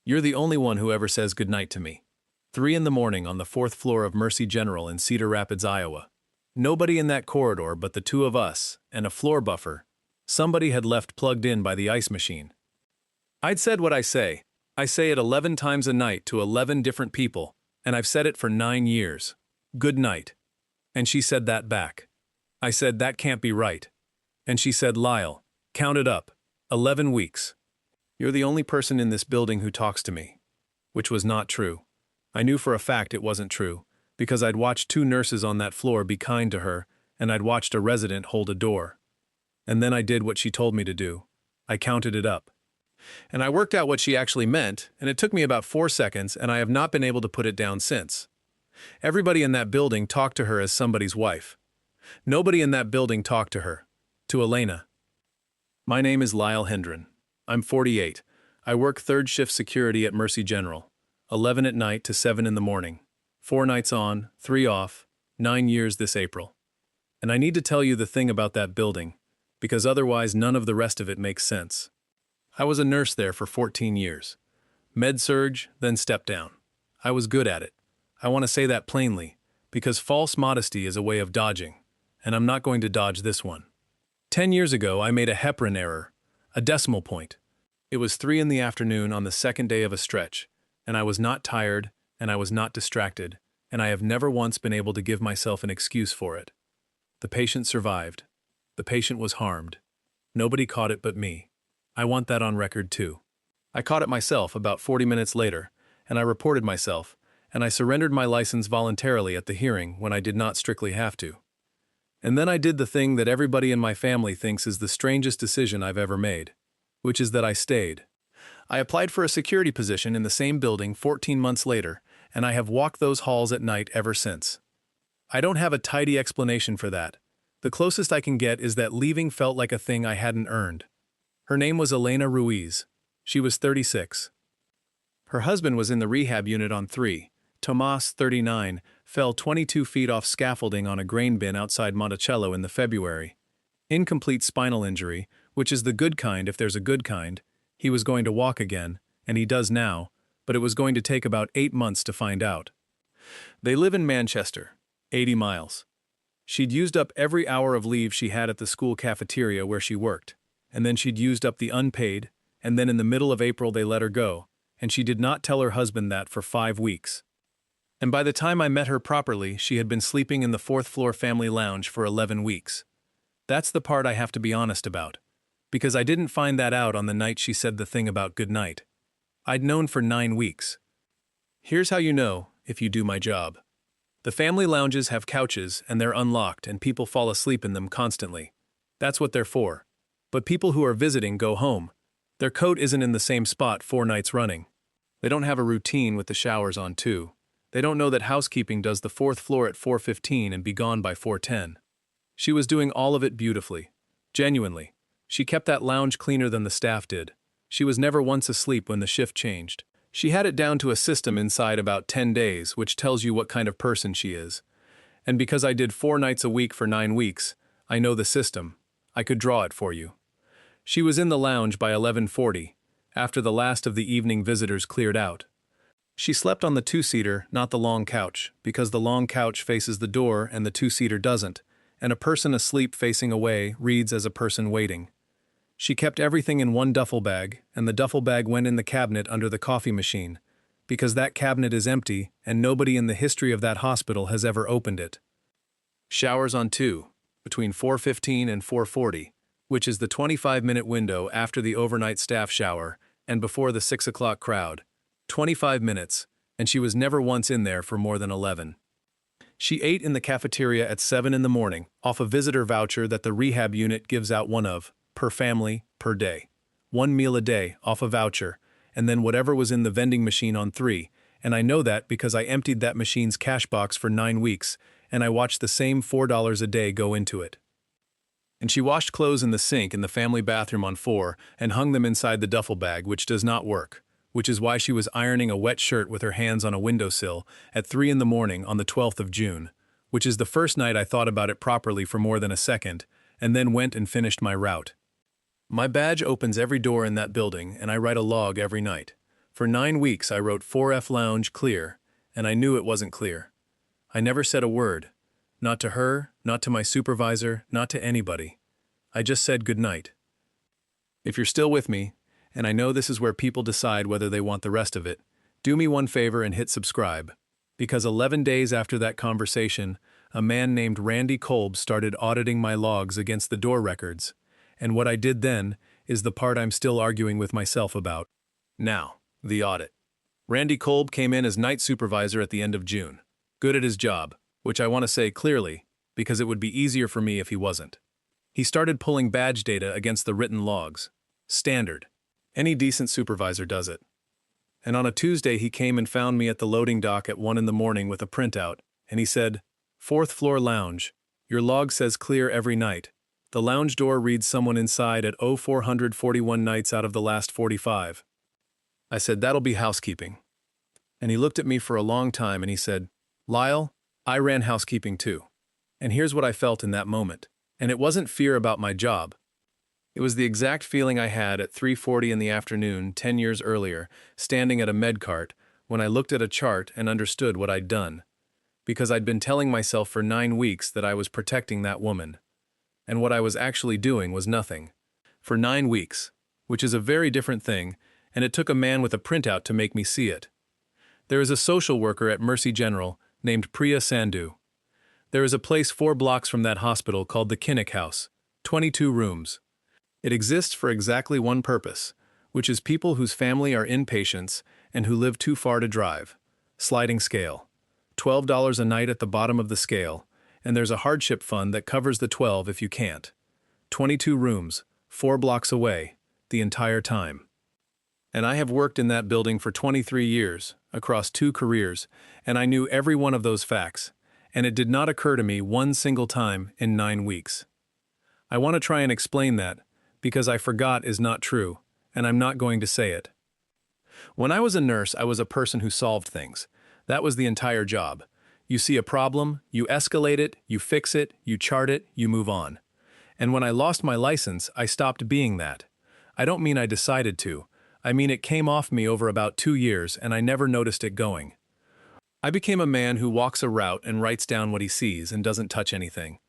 You're the only one who ever says goodnight to me. 3 in the morning on the 4th floor of Mercy General in Cedar Rapids, Iowa. Nobody in that corridor but the two of us, and a floor buffer. Somebody had left plugged in by the ice machine. I'd said what I say. I say it 11 times a night to 11 different people, and I've said it for 9 years. Good night. And she said that back. I said, that can't be right. And she said, Lyle, count it up. 11 weeks. You're the only person in this building who talks to me. Which was not true. I knew for a fact it wasn't true, because I'd watched 2 nurses on that floor be kind to her, and I'd watched a resident hold a door. And then I did what she told me to do. I counted it up. And I worked out what she actually meant, and it took me about 4 seconds, and I have not been able to put it down since. Everybody in that building talked to her as somebody's wife. Nobody in that building talked to her. To Elena. My name is Lyle Hendren. I'm 48. I work 3rd shift security at Mercy General. 11 at night to 7 in the morning. 4 nights on, 3 off, 9 years this April. And I need to tell you the thing about that building, because otherwise none of the rest of it makes sense. I was a nurse there for 14 years. Med-surg, then step down. I was good at it. I want to say that plainly, because false modesty is a way of dodging, and I'm not going to dodge this one. 10 years ago, I made a heparin error, a decimal point. It was 3 in the afternoon on the 2nd day of a stretch, and I was not tired, and I was not distracted, and I have never once been able to give myself an excuse for it. The patient survived. The patient was harmed. Nobody caught it but me. I want that on record too. I caught it myself about 40 minutes later, and I reported myself, and I surrendered my license voluntarily at the hearing when I did not strictly have to. And then I did the thing that everybody in my family thinks is the strangest decision I've ever made, which is that I stayed. I applied for a security position in the same building 14 months later, and I have walked those halls at night ever since. I don't have a tidy explanation for that. The closest I can get is that leaving felt like a thing I hadn't earned. Her name was Elena Ruiz. She was 36. Her husband was in the rehab unit on 3. Tomas, 39, fell 22 feet off scaffolding on a grain bin outside Monticello in the February. Incomplete spinal injury, which is the good kind if there's a good kind. He was going to walk again, and he does now, but it was going to take about 8 months to find out. They live in Manchester, 80 miles. She'd used up every hour of leave she had at the school cafeteria where she worked, and then she'd used up the unpaid, and then in the middle of April they let her go, and she did not tell her husband that for 5 weeks. And by the time I met her properly, she had been sleeping in the 4th floor family lounge for 11 weeks. That's the part I have to be honest about, because I didn't find that out on the night she said the thing about goodnight. I'd known for 9 weeks. Here's how you know, if you do my job. The family lounges have couches and they're unlocked and people fall asleep in them constantly. That's what they're for. But people who are visiting go home. Their coat isn't in the same spot 4 nights running. They don't have a routine with the showers on too. They don't know that housekeeping does the 4th floor at 4:15 and be gone by 4:10. She was doing all of it beautifully. Genuinely. She kept that lounge cleaner than the staff did. She was never once asleep when the shift changed. She had it down to a system inside about 10 days, which tells you what kind of person she is. And because I did 4 nights a week for 9 weeks, I know the system. I could draw it for you. She was in the lounge by 11:40, after the last of the evening visitors cleared out. She slept on the 2-seater, not the long couch, because the long couch faces the door and the 2-seater doesn't, and a person asleep facing away reads as a person waiting. She kept everything in one duffel bag, and the duffel bag went in the cabinet under the coffee machine, because that cabinet is empty and nobody in the history of that hospital has ever opened it. Showers on 2, between 4:15 and 4:40, which is the 25-minute window after the overnight staff shower and before the 6 o'clock crowd. 25 minutes, and she was never once in there for more than 11. She ate in the cafeteria at 7 in the morning, off a visitor voucher that the rehab unit gives out one of, per family, per day. 1 meal a day, off a voucher, and then whatever was in the vending machine on 3, and I know that because I emptied that machine's cash box for 9 weeks, and I watched the same $4 a day go into it. And she washed clothes in the sink in the family bathroom on 4 and hung them inside the duffel bag, which does not work. Which is why she was ironing a wet shirt with her hands on a windowsill at 3 in the morning on the 12th of June, which is the first night I thought about it properly for more than a second, and then went and finished my route. My badge opens every door in that building, and I write a log every night. For 9 weeks I wrote 4F Lounge clear, and I knew it wasn't clear. I never said a word. Not to her, not to my supervisor, not to anybody. I just said goodnight. If you're still with me, and I know this is where people decide whether they want the rest of it, do me one favor and hit subscribe. Because 11 days after that conversation, a man named Randy Kolb started auditing my logs against the door records, and what I did then is the part I'm still arguing with myself about. Now, the audit. Randy Kolb came in as night supervisor at the end of June. Good at his job, which I want to say clearly, because it would be easier for me if he wasn't. He started pulling badge data against the written logs. Standard. Any decent supervisor does it. And on a Tuesday he came and found me at the loading dock at 1 in the morning with a printout, and he said, "4th floor lounge. Your log says clear every night. The lounge door reads someone inside at 0441 nights out of the last 45. I said, "That'll be housekeeping." And he looked at me for a long time and he said, "Lyle, I ran housekeeping too." And here's what I felt in that moment. And it wasn't fear about my job. It was the exact feeling I had at 3:40 in the afternoon 10 years earlier, standing at a med cart, when I looked at a chart and understood what I'd done. Because I'd been telling myself for 9 weeks that I was protecting that woman. And what I was actually doing was nothing. For 9 weeks, which is a very different thing, and it took a man with a printout to make me see it. There is a social worker at Mercy General named Priya Sandhu. There is a place 4 blocks from that hospital called the Kinnick House, 22 rooms. It exists for exactly one purpose, which is people whose family are inpatients and who live too far to drive. Sliding scale. $12 a night at the bottom of the scale, and there's a hardship fund that covers the 12 if you can't. 22 rooms, 4 blocks away, the entire time. And I have worked in that building for 23 years, across 2 careers, and I knew every one of those facts, and it did not occur to me one single time in 9 weeks. I want to try and explain that, because I forgot is not true, and I'm not going to say it. When I was a nurse, I was a person who solved things. That was the entire job. You see a problem, you escalate it, you fix it, you chart it, you move on. And when I lost my license, I stopped being that. I don't mean I decided to. I mean it came off me over about 2 years and I never noticed it going. I became a man who walks a route and writes down what he sees and doesn't touch anything.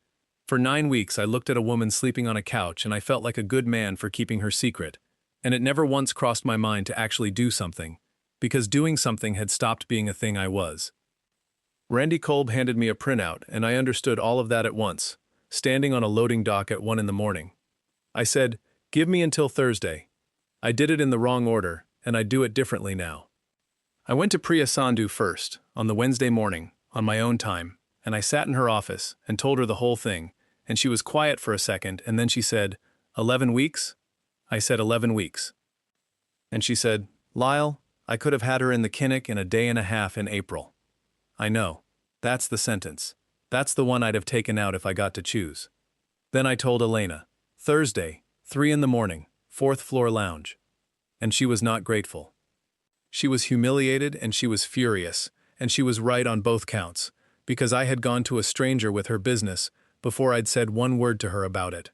For 9 weeks I looked at a woman sleeping on a couch and I felt like a good man for keeping her secret. And it never once crossed my mind to actually do something, because doing something had stopped being a thing I was. Randy Kolb handed me a printout and I understood all of that at once, standing on a loading dock at 1 in the morning. I said, "Give me until Thursday." I did it in the wrong order, and I do it differently now. I went to Priya Sandhu first, on the Wednesday morning, on my own time, and I sat in her office and told her the whole thing, and she was quiet for a second, and then she said, 11 weeks? I said 11 weeks. And she said, "Lyle, I could have had her in the Kinnick in a day and a half in April." I know. That's the sentence. That's the one I'd have taken out if I got to choose. Then I told Elena, Thursday, 3 in the morning, 4th floor lounge. And she was not grateful. She was humiliated and she was furious, and she was right on both counts, because I had gone to a stranger with her business before I'd said one word to her about it.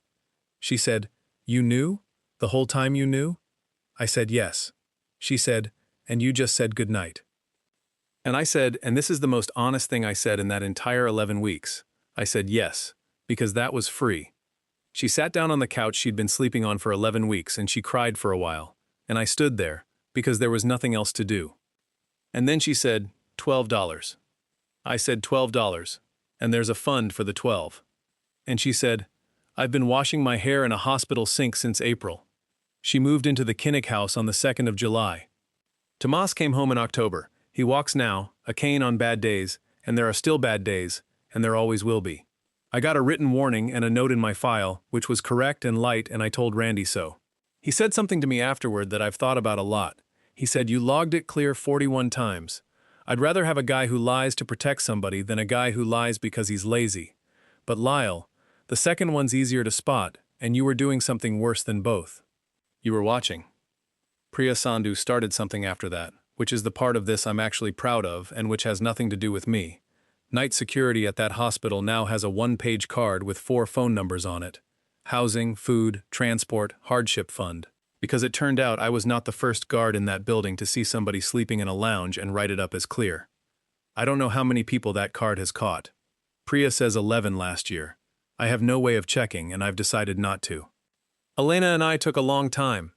She said, "You knew? The whole time you knew?" I said, "Yes." She said, "And you just said goodnight." And I said, and this is the most honest thing I said in that entire 11 weeks, I said yes, because that was free. She sat down on the couch she'd been sleeping on for 11 weeks and she cried for a while, and I stood there, because there was nothing else to do. And then she said, $12. I said $12, and there's a fund for the 12. And she said, "I've been washing my hair in a hospital sink since April." She moved into the Kinnick house on the 2nd of July. Tomas came home in October. He walks now, a cane on bad days, and there are still bad days, and there always will be. I got a written warning and a note in my file, which was correct and light, and I told Randy so. He said something to me afterward that I've thought about a lot. He said, "You logged it clear 41 times. I'd rather have a guy who lies to protect somebody than a guy who lies because he's lazy. But Lyle, the second one's easier to spot, and you were doing something worse than both." You were watching. Priya Sandhu started something after that, which is the part of this I'm actually proud of and which has nothing to do with me. Night security at that hospital now has a 1-page card with 4 phone numbers on it. Housing, food, transport, hardship fund. because it turned out I was not the first guard in that building to see somebody sleeping in a lounge and write it up as clear. I don't know how many people that card has caught. Priya says 11 last year. I have no way of checking, and I've decided not to. Elena and I took a long time.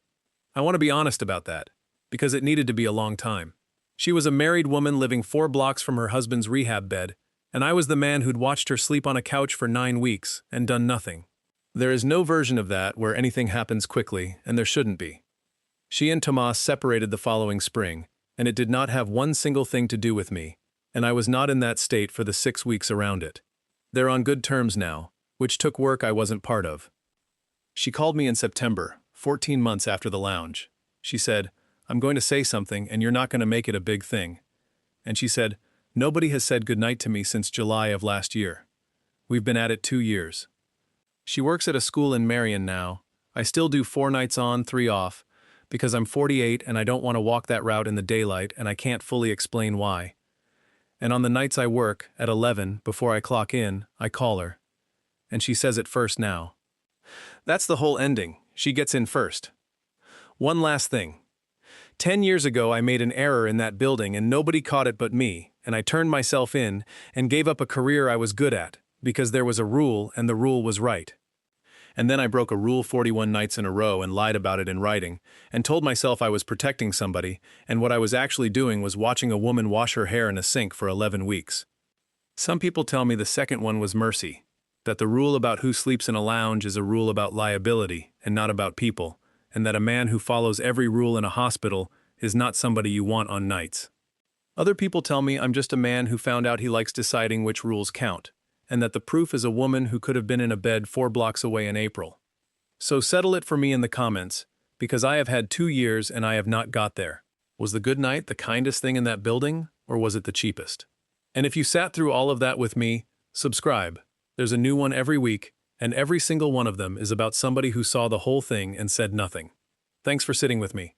I want to be honest about that, because it needed to be a long time. She was a married woman living 4 blocks from her husband's rehab bed, and I was the man who'd watched her sleep on a couch for 9 weeks and done nothing. There is no version of that where anything happens quickly, and there shouldn't be. She and Tomas separated the following spring, and it did not have one single thing to do with me, and I was not in that state for the 6 weeks around it. They're on good terms now, which took work I wasn't part of. She called me in September, 14 months after the lounge. She said, "I'm going to say something, and you're not going to make it a big thing." And she said, "Nobody has said goodnight to me since July of last year. We've been at it 2 years." She works at a school in Marion now. I still do 4 nights on, 3 off, because I'm 48 and I don't want to walk that route in the daylight, and I can't fully explain why. And on the nights I work, at 11, before I clock in, I call her. And she says it first now. That's the whole ending. She gets in first. One last thing. 10 years ago I made an error in that building and nobody caught it but me, and I turned myself in and gave up a career I was good at, because there was a rule and the rule was right. And then I broke a rule 41 nights in a row and lied about it in writing, and told myself I was protecting somebody, and what I was actually doing was watching a woman wash her hair in a sink for 11 weeks. Some people tell me the second one was mercy, that the rule about who sleeps in a lounge is a rule about liability and not about people, and that a man who follows every rule in a hospital is not somebody you want on nights. Other people tell me I'm just a man who found out he likes deciding which rules count, and that the proof is a woman who could have been in a bed 4 blocks away in April. So settle it for me in the comments, because I have had 2 years and I have not got there. Was the Goodnight the kindest thing in that building, or was it the cheapest? And if you sat through all of that with me, subscribe. There's a new one every week, and every single one of them is about somebody who saw the whole thing and said nothing. Thanks for sitting with me.